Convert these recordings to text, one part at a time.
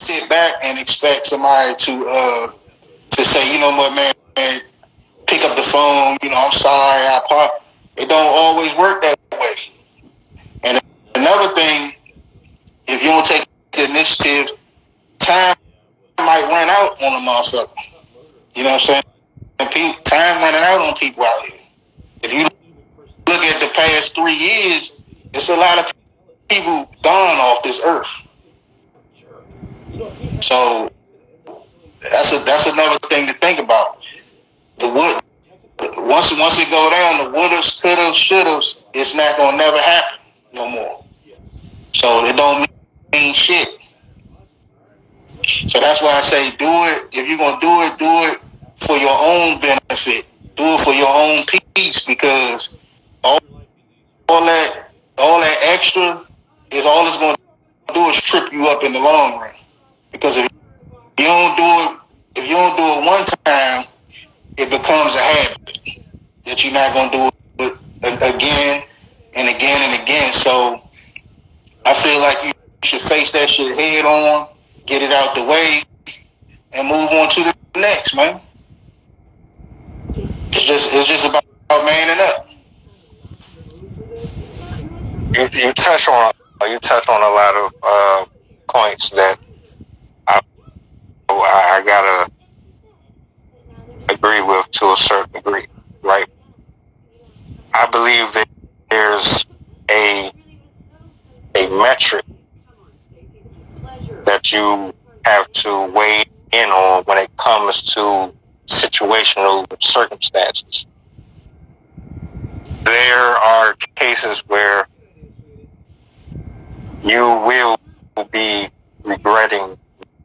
sit back and expect somebody to say, you know what, man, pick up the phone. You know, I'm sorry. It don't always work that way. And another thing, if you don't take the initiative, time might run out on a motherfucker. You know what I'm saying? Time running out on people out here. If you look at the past 3 years, it's a lot of people gone off this earth. So that's another thing to think about. The wood, once it go down, the wouldas, couldas, shouldas, it's not gonna never happen no more. So it don't mean shit. So that's why I say do it. If you're gonna do it for your own benefit. Do it for your own peace, because all that extra is all it's gonna do is trip you up in the long run. Because if you don't do it one time, it becomes a habit that you're not gonna do it again and again and again. So I feel like you should face that shit head on, get it out the way, and move on to the next, man. It's just about manning up. You touch on a lot of points that I gotta agree with to a certain degree, right? I believe that there's a metric that you have to weigh in on when it comes to situational circumstances. There are cases where you will be regretting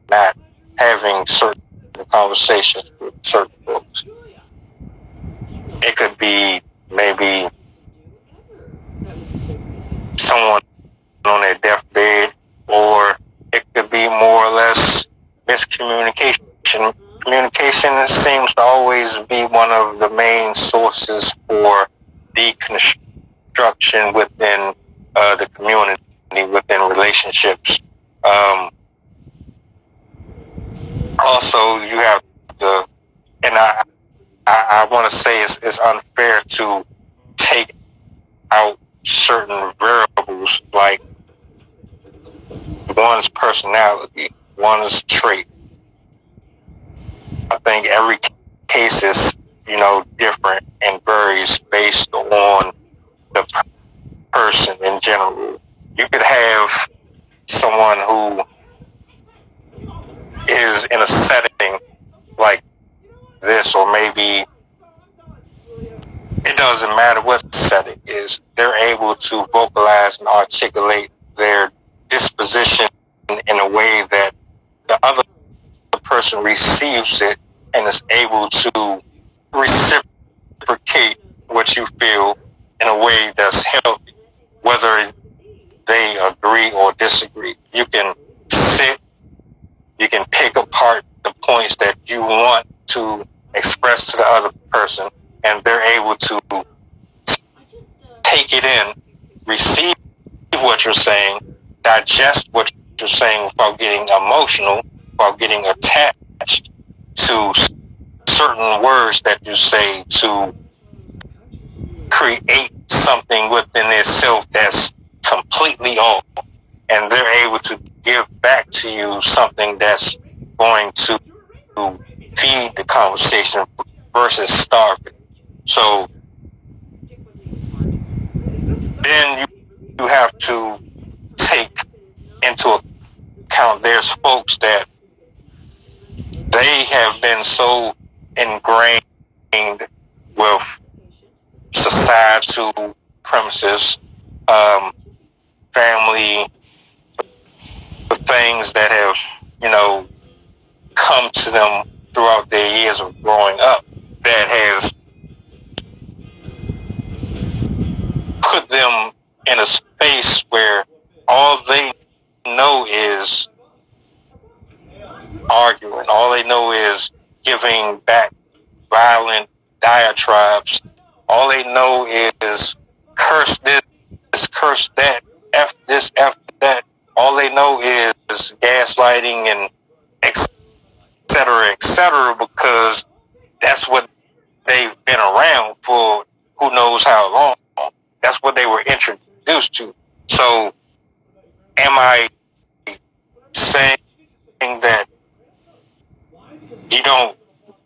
not having certain conversations with certain folks. It could be maybe someone on their deathbed, or it could be more or less miscommunication. Communication seems to always be one of the main sources for deconstruction within the community, within relationships. Also, you have the, and I want to say it's unfair to take out certain variables like one's personality, one's trait. I think every case is, different and varies based on the person in general. You could have someone who is in a setting like this, or maybe it doesn't matter what the setting is. They're able to vocalize and articulate their disposition in a way that the other person receives it and is able to reciprocate what you feel in a way that's healthy, whether they agree or disagree. You can sit, you can pick apart the points that you want to express to the other person, and they're able to take it in, receive what you're saying, digest what you're saying without getting emotional, without getting attached to certain words that you say, to create something within itself that's completely off. And they're able to give back to you something that's going to feed the conversation versus starve it. So then you have to take into account there's folks that they have been so ingrained with societal premises, family, the things that have, come to them throughout their years of growing up, that has put them in a space where all they know is arguing. All they know is giving back violent diatribes. All they know is curse this, curse that, F this, F that. All they know is gaslighting and et cetera, because that's what they've been around for who knows how long. That's what they were introduced to. So am I saying that you don't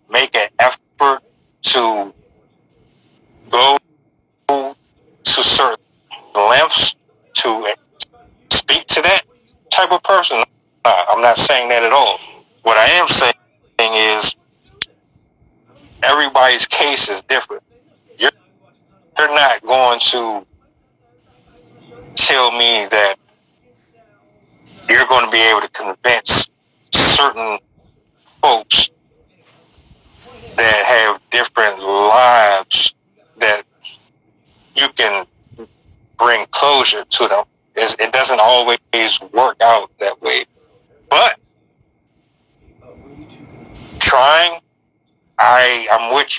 make an effort to go to certain lengths to speak to that type of person? I'm not saying that at all. What I am saying is everybody's case is different. You're not going to tell me that you're going to be able to convince certain folks that have different lives that you can bring closure to them. It doesn't always work out that way. But trying, I'm with